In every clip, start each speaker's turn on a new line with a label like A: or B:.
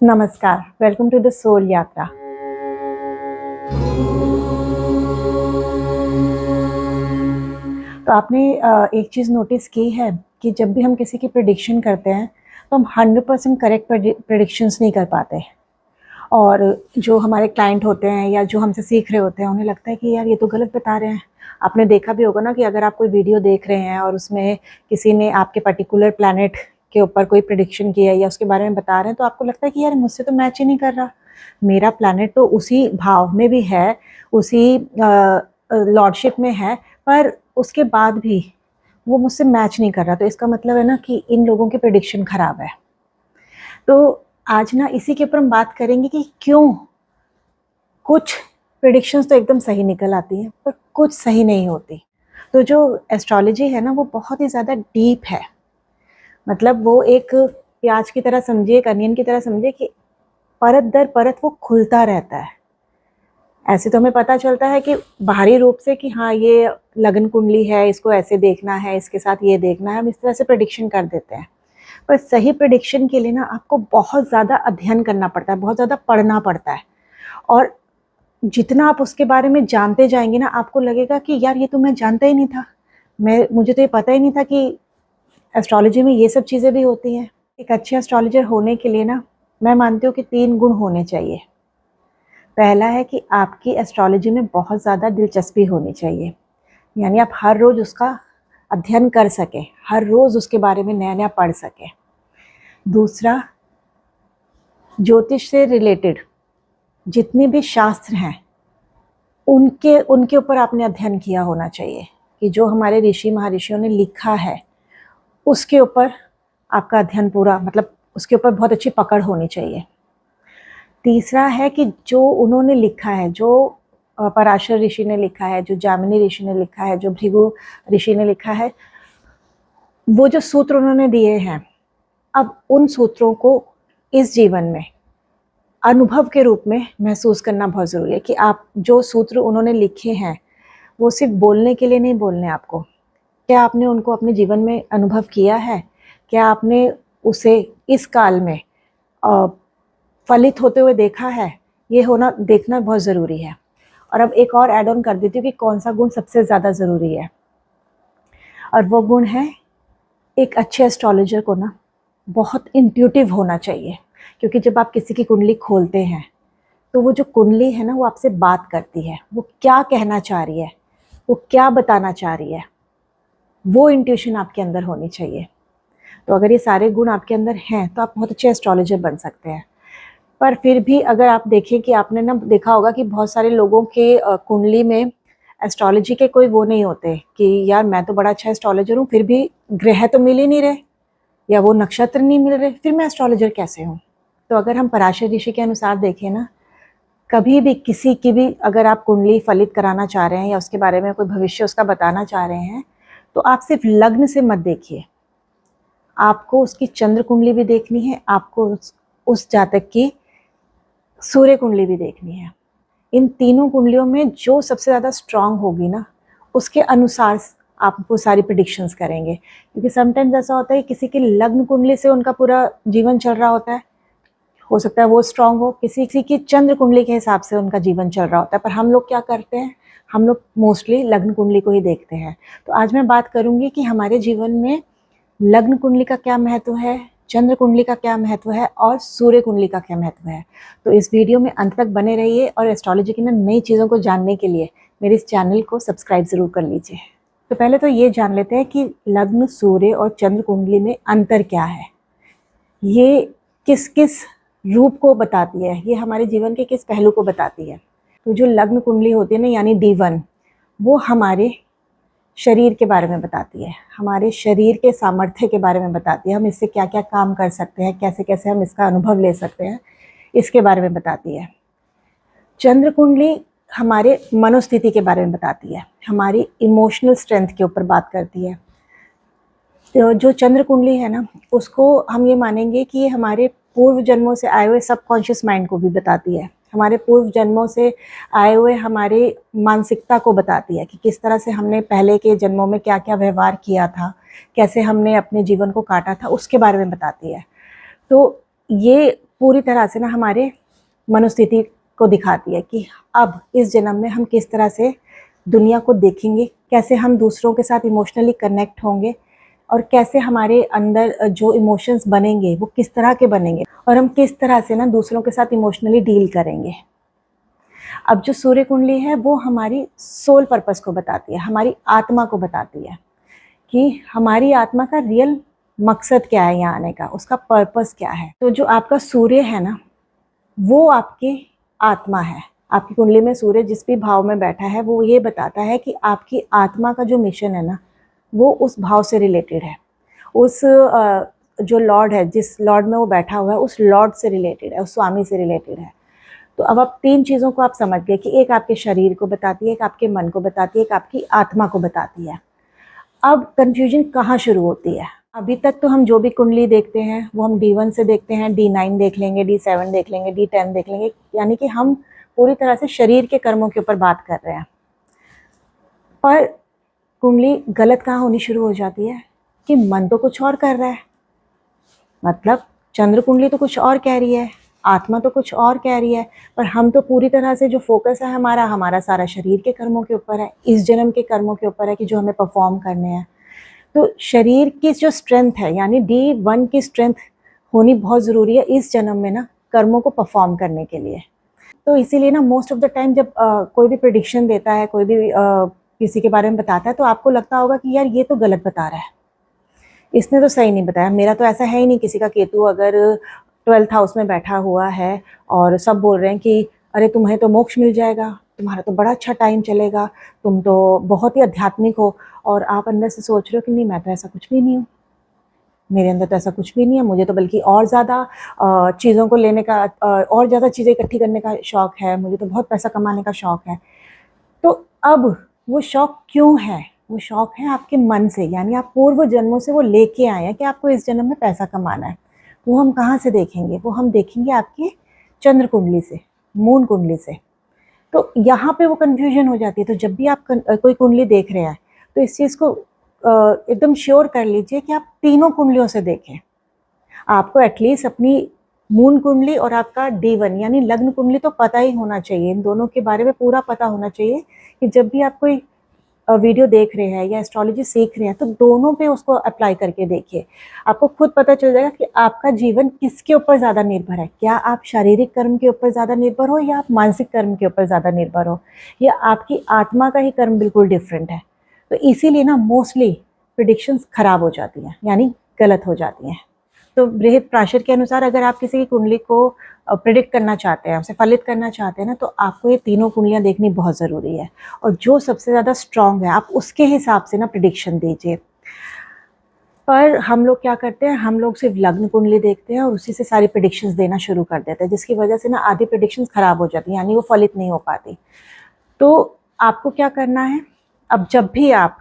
A: नमस्कार, welcome to the soul यात्रा। तो आपने एक चीज़ नोटिस की है कि जब भी हम किसी की प्रेडिक्शन करते हैं तो हम 100% करेक्ट प्रेडिक्शंस नहीं कर पाते। और जो हमारे क्लाइंट होते हैं या जो हमसे सीख रहे होते हैं उन्हें लगता है कि यार ये तो गलत बता रहे हैं। आपने देखा भी होगा ना कि अगर आप कोई वीडियो देख रहे हैं और उसमें किसी ने आपके पर्टिकुलर प्लैनेट के ऊपर कोई प्रेडिक्शन किया है या उसके बारे में बता रहे हैं तो आपको लगता है कि यार मुझसे तो मैच ही नहीं कर रहा। मेरा प्लैनेट तो उसी भाव में भी है, उसी लॉर्डशिप में है, पर उसके बाद भी वो मुझसे मैच नहीं कर रहा। तो इसका मतलब है ना कि इन लोगों की प्रेडिक्शन ख़राब है। तो आज ना इसी के ऊपर हम बात करेंगे कि क्यों कुछ प्रेडिक्शंस तो एकदम सही निकल आती हैं पर कुछ सही नहीं होती। तो जो एस्ट्रोलॉजी है ना वो बहुत ही ज़्यादा डीप है। मतलब वो एक प्याज की तरह समझिए, एक अनियन की तरह समझिए कि परत दर परत वो खुलता रहता है। ऐसे तो हमें पता चलता है कि बाहरी रूप से कि हाँ ये लगन कुंडली है, इसको ऐसे देखना है, इसके साथ ये देखना है, हम इस तरह से प्रेडिक्शन कर देते हैं। पर सही प्रेडिक्शन के लिए ना आपको बहुत ज़्यादा अध्ययन करना पड़ता है, बहुत ज़्यादा पढ़ना पड़ता है। और जितना आप उसके बारे में जानते जाएंगे ना आपको लगेगा कि यार ये तो मैं जानता ही नहीं था, मुझे तो ये पता ही नहीं था कि एस्ट्रोलॉजी में ये सब चीज़ें भी होती हैं। एक अच्छे एस्ट्रोलॉजर होने के लिए ना मैं मानती हूँ कि 3 गुण होने चाहिए। पहला है कि आपकी एस्ट्रोलॉजी में बहुत ज़्यादा दिलचस्पी होनी चाहिए, यानी आप हर रोज़ उसका अध्ययन कर सकें, हर रोज़ उसके बारे में नया-नया पढ़ सकें। दूसरा, ज्योतिष से रिलेटेड जितने भी शास्त्र हैं उनके उनके ऊपर आपने अध्ययन किया होना चाहिए कि जो हमारे ऋषि महर्षियों ने लिखा है उसके ऊपर आपका अध्ययन पूरा, मतलब उसके ऊपर बहुत अच्छी पकड़ होनी चाहिए। तीसरा है कि जो उन्होंने लिखा है, जो पराशर ऋषि ने लिखा है, जो जामिनी ऋषि ने लिखा है, जो भृगु ऋषि ने लिखा है, वो जो सूत्र उन्होंने दिए हैं, अब उन सूत्रों को इस जीवन में अनुभव के रूप में महसूस करना बहुत ज़रूरी है कि आप जो सूत्र उन्होंने लिखे हैं वो सिर्फ बोलने के लिए नहीं बोलने आपको। क्या आपने उनको अपने जीवन में अनुभव किया है? क्या आपने उसे इस काल में फलित होते हुए देखा है? ये होना देखना बहुत ज़रूरी है। और अब एक और ऐड ऑन कर देती हूँ कि कौन सा गुण सबसे ज़्यादा ज़रूरी है, और वो गुण है एक अच्छे एस्ट्रोलॉजर को ना बहुत इंट्यूटिव होना चाहिए। क्योंकि जब आप किसी की कुंडली खोलते हैं तो वो जो कुंडली है ना वो आपसे बात करती है, वो क्या कहना चाह रही है, वो क्या बताना चाह रही है, वो इंट्यूशन आपके अंदर होनी चाहिए। तो अगर ये सारे गुण आपके अंदर हैं तो आप बहुत अच्छे एस्ट्रोलॉजर बन सकते हैं। पर फिर भी अगर आप देखें कि आपने ना देखा होगा कि बहुत सारे लोगों के कुंडली में एस्ट्रोलॉजी के कोई वो नहीं होते कि यार मैं तो बड़ा अच्छा एस्ट्रोलॉजर हूँ फिर भी ग्रह तो मिल ही नहीं रहे या वो नक्षत्र नहीं मिल रहे, फिर मैं एस्ट्रोलॉजर कैसे हूँ। तो अगर हम पराशर ऋषि के अनुसार देखें ना, कभी भी किसी की भी अगर आप कुंडली फलित कराना चाह रहे हैं या उसके बारे में कोई भविष्य उसका बताना चाह रहे हैं तो आप सिर्फ लग्न से मत देखिए, आपको उसकी चंद्र कुंडली भी देखनी है, आपको उस जातक की सूर्य कुंडली भी देखनी है। इन तीनों कुंडलियों में जो सबसे ज़्यादा स्ट्रांग होगी ना उसके अनुसार आप वो सारी प्रिडिक्शंस करेंगे। क्योंकि समटाइम्स ऐसा होता है किसी की लग्न कुंडली से उनका पूरा जीवन चल रहा होता है, हो सकता है वो स्ट्रांग हो, किसी किसी की चंद्र कुंडली के हिसाब से उनका जीवन चल रहा होता है। पर हम लोग क्या करते हैं, हम लोग मोस्टली लग्न कुंडली को ही देखते हैं। तो आज मैं बात करूंगी कि हमारे जीवन में लग्न कुंडली का क्या महत्व है, चंद्र कुंडली का क्या महत्व है और सूर्य कुंडली का क्या महत्व है। तो इस वीडियो में अंत तक बने रहिए और एस्ट्रोलॉजी की नई चीज़ों को जानने के लिए मेरे इस चैनल को सब्सक्राइब ज़रूर कर लीजिए। तो पहले तो ये जान लेते हैं कि लग्न, सूर्य और चंद्र कुंडली में अंतर क्या है, ये किस किस रूप को बताती है, ये हमारे जीवन के किस पहलू को बताती है। तो जो लग्न कुंडली होती है ना यानी D1, वो हमारे शरीर के बारे में बताती है, हमारे शरीर के सामर्थ्य के बारे में बताती है, हम इससे क्या क्या काम कर सकते हैं, कैसे कैसे हम इसका अनुभव ले सकते हैं, इसके बारे में बताती है। चंद्र कुंडली हमारे मनोस्थिति के बारे में बताती है, हमारी इमोशनल स्ट्रेंथ के ऊपर बात करती है। तो जो चंद्र कुंडली है ना उसको हम ये मानेंगे कि ये हमारे पूर्व जन्मों से आए हुए सबकॉन्शियस माइंड को भी बताती है, हमारे पूर्व जन्मों से आए हुए हमारे मानसिकता को बताती है कि किस तरह से हमने पहले के जन्मों में क्या क्या व्यवहार किया था, कैसे हमने अपने जीवन को काटा था, उसके बारे में बताती है। तो ये पूरी तरह से ना हमारे मनोस्थिति को दिखाती है कि अब इस जन्म में हम किस तरह से दुनिया को देखेंगे, कैसे हम दूसरों के साथ इमोशनली कनेक्ट होंगे और कैसे हमारे अंदर जो इमोशंस बनेंगे वो किस तरह के बनेंगे और हम किस तरह से ना दूसरों के साथ इमोशनली डील करेंगे। अब जो सूर्य कुंडली है वो हमारी सोल पर्पस को बताती है, हमारी आत्मा को बताती है कि हमारी आत्मा का रियल मकसद क्या है यहाँ आने का, उसका पर्पस क्या है। तो जो आपका सूर्य है ना वो आपकी आत्मा है। आपकी कुंडली में सूर्य जिस भी भाव में बैठा है वो ये बताता है कि आपकी आत्मा का जो मिशन है ना वो उस भाव से रिलेटेड है, उस जो लॉर्ड है, जिस लॉर्ड में वो बैठा हुआ है उस लॉर्ड से रिलेटेड है, उस स्वामी से रिलेटेड है। तो अब आप 3 चीज़ों को आप समझ गए कि एक आपके शरीर को बताती है, एक आपके मन को बताती है, एक आपकी आत्मा को बताती है। अब कन्फ्यूजन कहाँ शुरू होती है? अभी तक तो हम जो भी कुंडली देखते हैं वो हम D1 से देखते हैं, D9 देख लेंगे, D7 देख लेंगे, D10 देख लेंगे, यानी कि हम पूरी तरह से शरीर के कर्मों के ऊपर बात कर रहे हैं। पर कुंडली गलत कहाँ होनी शुरू हो जाती है कि मन तो कुछ और कर रहा है, मतलब चंद्र कुंडली तो कुछ और कह रही है, आत्मा तो कुछ और कह रही है, पर हम तो पूरी तरह से जो फोकस है हमारा सारा शरीर के कर्मों के ऊपर है, इस जन्म के कर्मों के ऊपर है कि जो हमें परफॉर्म करने हैं। तो शरीर की जो स्ट्रेंथ है यानी D1 की स्ट्रेंथ होनी बहुत ज़रूरी है इस जन्म में ना कर्मों को परफॉर्म करने के लिए। तो इसीलिए ना मोस्ट ऑफ द टाइम जब कोई भी प्रेडिक्शन देता है, कोई भी किसी के बारे में बताता है तो आपको लगता होगा कि यार ये तो गलत बता रहा है, इसने तो सही नहीं बताया, मेरा तो ऐसा है ही नहीं। किसी का केतु अगर 12th हाउस में बैठा हुआ है और सब बोल रहे हैं कि अरे तुम्हें तो मोक्ष मिल जाएगा, तुम्हारा तो बड़ा अच्छा टाइम चलेगा, तुम तो बहुत ही आध्यात्मिक हो, और आप अंदर से सोच रहे हो कि नहीं मैं तो ऐसा कुछ भी नहीं हूँ, मेरे अंदर तो ऐसा कुछ भी नहीं है, मुझे तो बल्कि और ज़्यादा चीज़ों को लेने का और ज़्यादा चीज़ें इकट्ठी करने का शौक़ है, मुझे तो बहुत पैसा कमाने का शौक़ है। तो अब वो शौक़ क्यों है? वो शौक़ है आपके मन से, यानी आप पूर्व जन्मों से वो लेके आए हैं कि आपको इस जन्म में पैसा कमाना है। वो हम कहाँ से देखेंगे? वो हम देखेंगे आपकी चंद्र कुंडली से, मून कुंडली से। तो यहाँ पे वो कन्फ्यूजन हो जाती है। तो जब भी आप कोई कुंडली देख रहे हैं तो इस चीज़ को एकदम श्योर कर लीजिए कि आप तीनों कुंडलियों से देखें। आपको एटलीस्ट अपनी मून कुंडली और आपका D1 यानी लग्न कुंडली तो पता ही होना चाहिए, इन दोनों के बारे में पूरा पता होना चाहिए कि जब भी आप कोई वीडियो देख रहे हैं या एस्ट्रोलॉजी सीख रहे हैं तो दोनों पे उसको अप्लाई करके देखिए। आपको खुद पता चल जाएगा कि आपका जीवन किसके ऊपर ज़्यादा निर्भर है। क्या आप शारीरिक कर्म के ऊपर ज़्यादा निर्भर हो या आप मानसिक कर्म के ऊपर ज़्यादा निर्भर हो, या आपकी आत्मा का ही कर्म बिल्कुल डिफरेंट है। तो इसीलिए ना मोस्टली प्रिडिक्शंस खराब हो जाती हैं, यानी गलत हो जाती हैं। तो बृहद प्राशर के अनुसार अगर आप किसी की कुंडली को प्रिडिक्ट करना चाहते हैं, उसे फलित करना चाहते हैं ना, तो आपको ये तीनों कुंडलियाँ देखनी बहुत ज़रूरी है, और जो सबसे ज़्यादा स्ट्रॉन्ग है आप उसके हिसाब से ना प्रिडिक्शन दीजिए। पर हम लोग क्या करते हैं, हम लोग सिर्फ लग्न कुंडली देखते हैं और उसी से सारी प्रिडिक्शंस देना शुरू कर देते हैं, जिसकी वजह से ना आधी प्रिडिक्शंस खराब हो जाती हैं, यानी वो फलित नहीं हो पाती। तो आपको क्या करना है, अब जब भी आप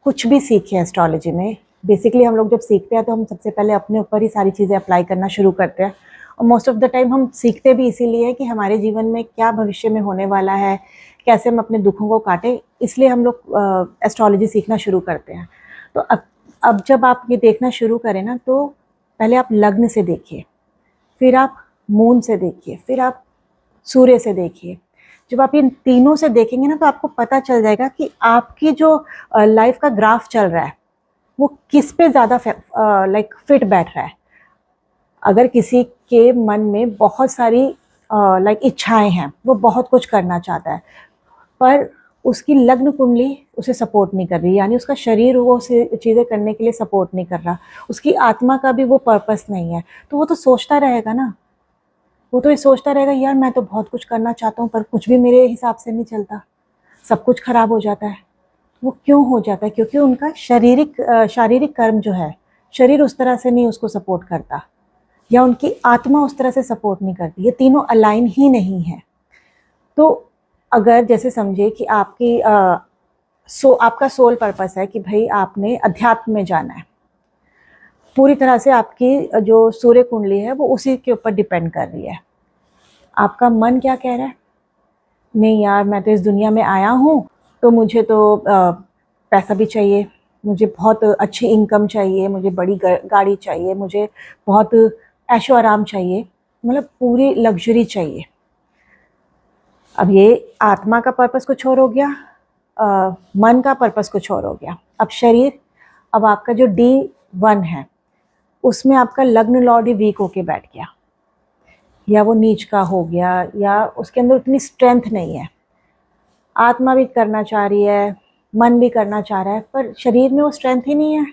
A: कुछ भी सीखें एस्ट्रोलॉजी में, बेसिकली हम लोग जब सीखते हैं तो हम सबसे पहले अपने ऊपर ही सारी चीज़ें अप्लाई करना शुरू करते हैं, और मोस्ट ऑफ द टाइम हम सीखते भी इसीलिए कि हमारे जीवन में क्या भविष्य में होने वाला है, कैसे हम अपने दुखों को काटें, इसलिए हम लोग एस्ट्रोलॉजी सीखना शुरू करते हैं। तो अब जब आप ये देखना शुरू करें ना, तो पहले आप लग्न से देखिए, फिर आप मून से देखिए, फिर आप सूर्य से देखिए। जब आप इन तीनों से देखेंगे ना तो आपको पता चल जाएगा कि आपकी जो लाइफ का ग्राफ चल रहा है वो किस पे ज़्यादा लाइक फिट बैठ रहा है। अगर किसी के मन में बहुत सारी लाइक इच्छाएं हैं, वो बहुत कुछ करना चाहता है, पर उसकी लग्न कुंडली उसे सपोर्ट नहीं कर रही, यानी उसका शरीर वो चीज़ें करने के लिए सपोर्ट नहीं कर रहा, उसकी आत्मा का भी वो पर्पस नहीं है, तो वो तो सोचता रहेगा ना, वो तो ये सोचता रहेगा यार मैं तो बहुत कुछ करना चाहता हूँ पर कुछ भी मेरे हिसाब से नहीं चलता, सब कुछ खराब हो जाता है। वो क्यों हो जाता है? क्योंकि उनका शारीरिक कर्म जो है, शरीर उस तरह से नहीं उसको सपोर्ट करता, या उनकी आत्मा उस तरह से सपोर्ट नहीं करती, ये तीनों अलाइन ही नहीं है। तो अगर जैसे समझे कि आपका सोल पर्पस है कि भाई आपने अध्यात्म में जाना है, पूरी तरह से आपकी जो सूर्य कुंडली है वो उसी के ऊपर डिपेंड कर रही है। आपका मन क्या कह रहा है, नहीं यार मैं तो इस दुनिया में आया हूँ तो मुझे तो पैसा भी चाहिए, मुझे बहुत अच्छी इनकम चाहिए, मुझे बड़ी गाड़ी चाहिए, मुझे बहुत ऐशो आराम चाहिए, मतलब पूरी लग्जरी चाहिए। अब ये आत्मा का पर्पस कुछ और हो गया, मन का पर्पस कुछ और हो गया। अब शरीर, अब आपका जो D1 है उसमें आपका लग्न लॉर्ड ही वीक होके बैठ गया, या वो नीच का हो गया, या उसके अंदर उतनी स्ट्रेंथ नहीं है। आत्मा भी करना चाह रही है, मन भी करना चाह रहा है, पर शरीर में वो स्ट्रेंथ ही नहीं है,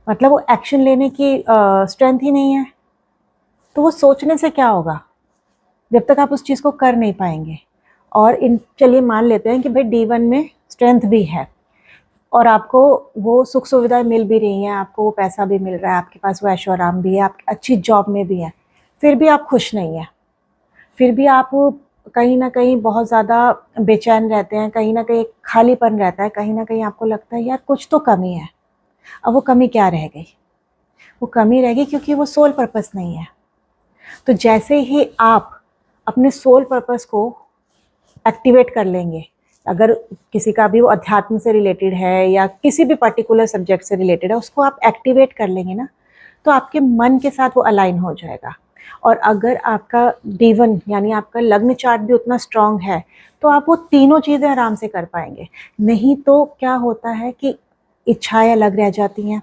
A: मतलब वो एक्शन लेने की स्ट्रेंथ ही नहीं है। तो वो सोचने से क्या होगा जब तक आप उस चीज़ को कर नहीं पाएंगे। और इन चलिए मान लेते हैं कि भाई D1 में स्ट्रेंथ भी है और आपको वो सुख सुविधाएं मिल भी रही हैं, आपको वो पैसा भी मिल रहा है, आपके पास वो ऐशो आराम भी है, आप अच्छी जॉब में भी हैं, फिर भी आप खुश नहीं हैं, फिर भी आप कहीं ना कहीं बहुत ज़्यादा बेचैन रहते हैं, कहीं ना कहीं खालीपन रहता है, कहीं ना कहीं आपको लगता है यार कुछ तो कमी है। अब वो कमी क्या रह गई? वो कमी रह गई क्योंकि वो सोल पर्पस नहीं है। तो जैसे ही आप अपने सोल पर्पस को एक्टिवेट कर लेंगे, अगर किसी का भी वो अध्यात्म से रिलेटेड है या किसी भी पर्टिकुलर सब्जेक्ट से रिलेटेड है, उसको आप एक्टिवेट कर लेंगे ना, तो आपके मन के साथ वो अलाइन हो जाएगा। और अगर आपका D1 यानी आपका लग्न चार्ट भी उतना स्ट्रांग है तो आप वो तीनों चीज़ें आराम से कर पाएंगे। नहीं तो क्या होता है कि इच्छाएं अलग रह जाती हैं,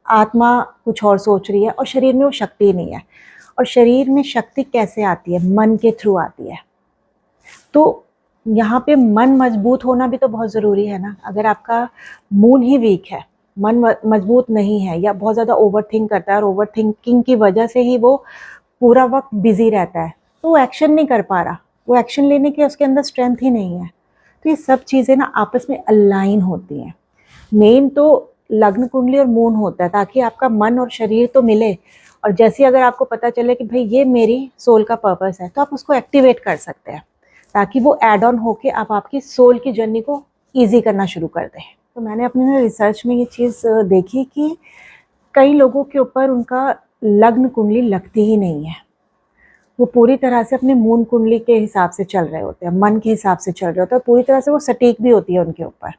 A: आत्मा कुछ और सोच रही है और शरीर में वो शक्ति नहीं है। और शरीर में शक्ति कैसे आती है? मन के थ्रू आती है। तो यहाँ पे मन मजबूत होना भी तो बहुत ज़रूरी है ना। अगर आपका मून ही वीक है, मन मजबूत नहीं है, या बहुत ज़्यादा ओवर थिंक करता है और ओवर थिंकिंग की वजह से ही वो पूरा वक्त बिजी रहता है, तो वो एक्शन नहीं कर पा रहा, वो एक्शन लेने की उसके अंदर स्ट्रेंथ ही नहीं है। तो ये सब चीज़ें ना आपस में अलाइन होती हैं। मेन तो लग्न कुंडली और मून होता है ताकि आपका मन और शरीर तो मिले, और जैसे अगर आपको पता चले कि भाई ये मेरी सोल का पर्पस है, तो आप उसको एक्टिवेट कर सकते हैं ताकि वो एड ऑन होके आप आपकी सोल की जर्नी को ईजी करना शुरू कर दें। तो मैंने अपने रिसर्च में ये चीज़ देखी कि कई लोगों के ऊपर उनका लग्न कुंडली लगती ही नहीं है, वो पूरी तरह से अपने मून कुंडली के हिसाब से चल रहे होते हैं, मन के हिसाब से चल रहे होते हैं, पूरी तरह से वो सटीक भी होती है उनके ऊपर।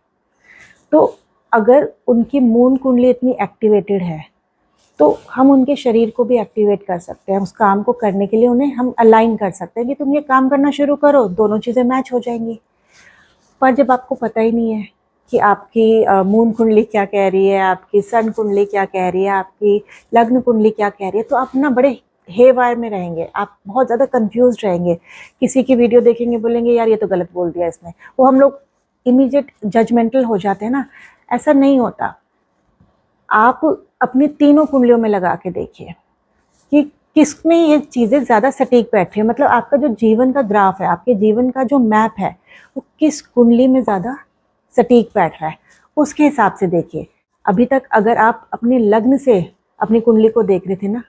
A: तो अगर उनकी मून कुंडली इतनी एक्टिवेटेड है तो हम उनके शरीर को भी एक्टिवेट कर सकते हैं, उस काम को करने के लिए उन्हें हम अलाइन कर सकते हैं कि तुम ये काम करना शुरू करो, दोनों चीज़ें मैच हो जाएंगी। पर जब आपको पता ही नहीं है कि आपकी मून कुंडली क्या कह रही है, आपकी सन कुंडली क्या कह रही है, आपकी लग्न कुंडली क्या कह रही है, तो आप ना बड़े हेवायर में रहेंगे, आप बहुत ज़्यादा कंफ्यूज रहेंगे। किसी की वीडियो देखेंगे, बोलेंगे यार ये तो गलत बोल दिया इसने, वो हम लोग इमीडिएट जजमेंटल हो जाते हैं ना। ऐसा नहीं होता। आप अपनी तीनों कुंडलियों में लगा के देखिए कि किसमें ये चीज़ें ज़्यादा सटीक बैठ रही है, मतलब आपका जो जीवन का ग्राफ है, आपके जीवन का जो मैप है, वो किस कुंडली में ज़्यादा सटीक बैठ रहा है, उसके हिसाब से देखिए। अभी तक अगर आप अपने लग्न से अपनी कुंडली को देख रहे थे ना,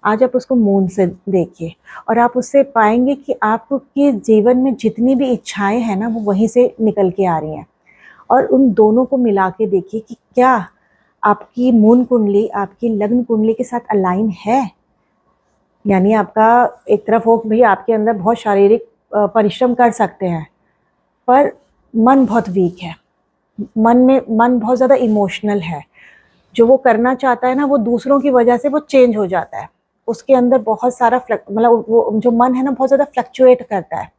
A: आज आप उसको मून से देखिए और आप उससे पाएंगे कि आपके जीवन में जितनी भी इच्छाएं हैं ना, वो वहीं से निकल के आ रही हैं। और उन दोनों को मिला के देखिए कि क्या आपकी मून कुंडली आपकी लग्न कुंडली के साथ अलाइन है। यानी आपका एक तरफ हो भाई आपके अंदर बहुत शारीरिक परिश्रम कर सकते हैं, पर मन बहुत वीक है, मन बहुत ज़्यादा इमोशनल है, जो वो करना चाहता है ना वो दूसरों की वजह से वो चेंज हो जाता है, उसके अंदर बहुत सारा मतलब वो जो मन है ना बहुत ज़्यादा फ्लक्चुएट करता है,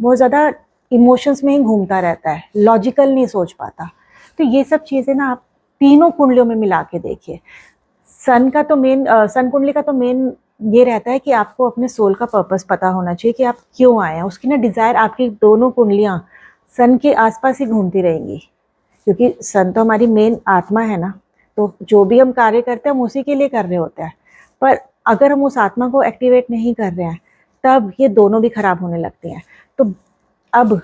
A: बहुत ज़्यादा इमोशंस में ही घूमता रहता है, लॉजिकल नहीं सोच पाता। तो ये सब चीज़ें ना आप तीनों कुंडलियों में मिला के देखिए। सन कुंडली का तो मेन ये रहता है कि आपको अपने सोल का पर्पस पता होना चाहिए कि आप क्यों आए हैं। उसकी ना डिज़ायर आपकी दोनों कुंडलियाँ सन के आसपास ही घूमती रहेंगी, क्योंकि सन तो हमारी मेन आत्मा है ना, तो जो भी हम कार्य करते हैं हम उसी के लिए कर रहे होते हैं। पर अगर हम उस आत्मा को एक्टिवेट नहीं कर रहे हैं तब ये दोनों भी खराब होने लगती हैं। तो अब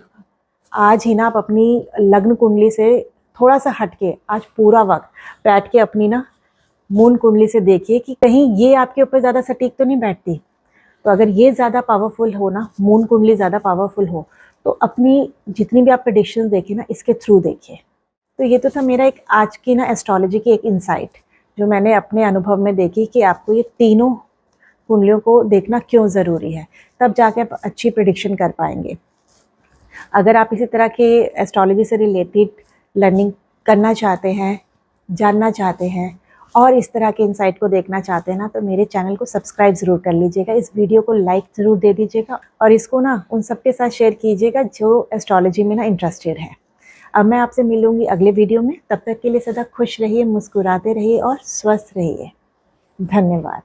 A: आज ही ना आप अपनी लग्न कुंडली से थोड़ा सा हटके आज पूरा वक्त बैठ के अपनी ना मून कुंडली से देखिए कि कहीं ये आपके ऊपर ज़्यादा सटीक तो नहीं बैठती। तो अगर ये ज़्यादा पावरफुल हो ना, मून कुंडली ज़्यादा पावरफुल हो, तो अपनी जितनी भी आप प्रेडिक्शंस देखें ना इसके थ्रू देखिए। तो ये तो था मेरा एक आज की ना एस्ट्रोलॉजी की एक इंसाइट जो मैंने अपने अनुभव में देखी कि आपको ये तीनों कुंडलियों को देखना क्यों ज़रूरी है, तब जाके आप अच्छी प्रेडिक्शन कर पाएंगे। अगर आप इसी तरह के एस्ट्रोलॉजी से रिलेटेड लर्निंग करना चाहते हैं, जानना चाहते हैं और इस तरह के इंसाइट को देखना चाहते हैं ना, तो मेरे चैनल को सब्सक्राइब ज़रूर कर लीजिएगा, इस वीडियो को लाइक ज़रूर दे दीजिएगा और इसको ना उन सबके साथ शेयर कीजिएगा जो एस्ट्रोलॉजी में ना इंटरेस्टेड है। अब मैं आपसे मिलूंगी अगले वीडियो में, तब तक के लिए सदा खुश रहिए, मुस्कुराते रहिए और स्वस्थ रहिए। धन्यवाद।